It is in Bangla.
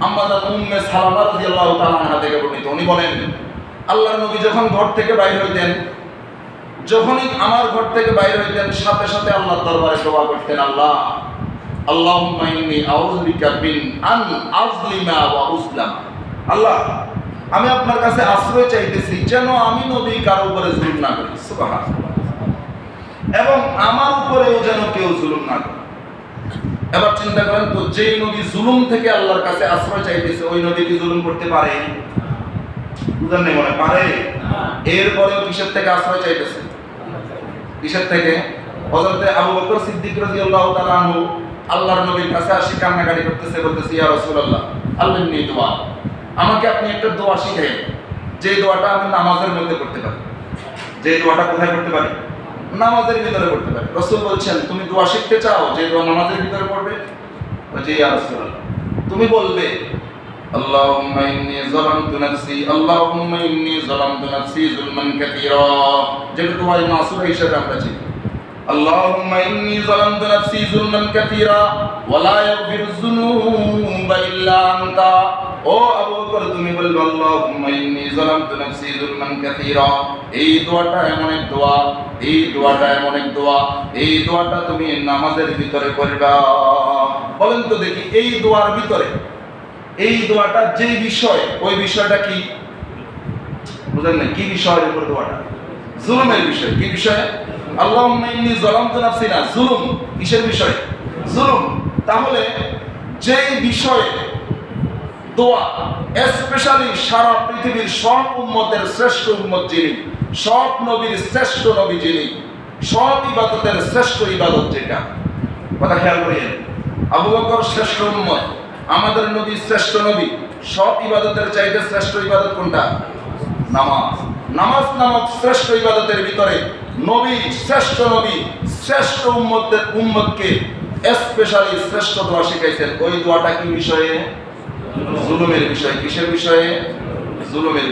আম্মা জান উম্মে সালামা রাদিয়াল্লাহু তাআলা আনহা থেকে বর্ণিত, উনি বলেন আল্লাহর নবী যখন ঘর থেকে বাইর হইতেন, যখনই আমার ঘর থেকে বাইর হইতেন সাথে সাথে আল্লাহর দরবারে দোয়া করতেন, আল্লাহ আল্লাহুম্মা ইন্নী আউযু বিকা মিন আন আযলিমা ওয়া উযলাম। আল্লাহ, আমি আপনার কাছে আশ্রয় চাইতেছি যেন আমি নবী কারো উপরে জুলুম না করি, সুবহানাল্লাহ, এবং আমার উপরেও যেন কেউ জুলুম না করে। এবার চিন্তা করেন তো, যেই নবী জুলুম থেকে আল্লাহর কাছে আশ্রয় চাইতেছে, ওই নবী কি জুলুম করতে পারে? বুঝেন নাই মনে পারে? এরপরেও কিসের থেকে আশ্রয় চাইতেছে? কিসের থেকে? হযরতে আবু বকর সিদ্দিক রাদিয়াল্লাহু তাআলা আনহু আল্লাহর নবীর কাছে আসি কান্নাকাটি করতেছে, বলতেছে, ইয়া রাসূলুল্লাহ আল্লাহনি দোয়া, আমাকে আপনি একটা দোয়া শিখাইন, যে দোয়াটা আমি নামাজের মধ্যে করতে পারি। যে দোয়াটা কোথায় করতে পারি? নামাজের ভিতরে করতে পারি। রাসূল বলছেন, তুমি দোয়া শিখতে চাও যে দোয়া নামাজের ভিতরে পড়বে? বলছে, ইয়া রাসূলুল্লাহ, তুমি বলবে আল্লাহুম্মা ইন্নী যালামতু নাফসি, আল্লাহুম্মা ইন্নী যালামতু নাফসি যুলমান কাসীরা, যেটা দোয়া মাসুরা হিসেবে আমরা চিনি। আল্লাহুম্মা ইন্নী যালামতু নাফসি যুলমান কাসীরা ওয়া লা ইয়াগফিরুয যুনুবা ইল্লা আনতা। ও আবু বকর, তুমি বলবে আল্লাহুম্মা ইন্নী যালামতু নাফসি যুলমান কাসীরা। এই দোয়াটা এমন এক দোয়া, এই দোয়াটা এমন এক দোয়া, এই দোয়াটা তুমি নামাজের ভিতরে করবা। বলেন তো দেখি, এই দোয়ার ভিতরে, এই দোয়াটা যে বিষয়, ওই বিষয়টা কি? বুঝলেন না? কি বিষয়ের উপর দোয়াটা? জুলুমের বিষয়। কি বিষয়? আল্লাহুম্মা ইন্নী যালামতু নাফসি না, জুলুম। কিসের বিষয়? জুলুম। তাহলে যেই বিষয়ে দোয়া, স্পেশালি সারা পৃথিবীর সব উম্মতের শ্রেষ্ঠ উম্মত যিনি, সব নবীর শ্রেষ্ঠ নবী যিনি, সব ইবাদতের শ্রেষ্ঠ ইবাদত যেটা, কথা খেয়াল করিয়েন, আবু বকর শ্রেষ্ঠ উম্মত, আমাদের নবী শ্রেষ্ঠ নবী, সব ইবাদতের চাইতে শ্রেষ্ঠ ইবাদত কোনটা? নামাজ। নামাজ নামক শ্রেষ্ঠ ইবাদতের ভিতরে নবী, শ্রেষ্ঠ নবী, শ্রেষ্ঠ উম্মতকে স্পেশালি শ্রেষ্ঠ দোয়া শিখাইছেন। ওই দোয়াটা কি বিষয়ে? জুলুমের বিষয়। কিসের বিষয়ে? জুলুমের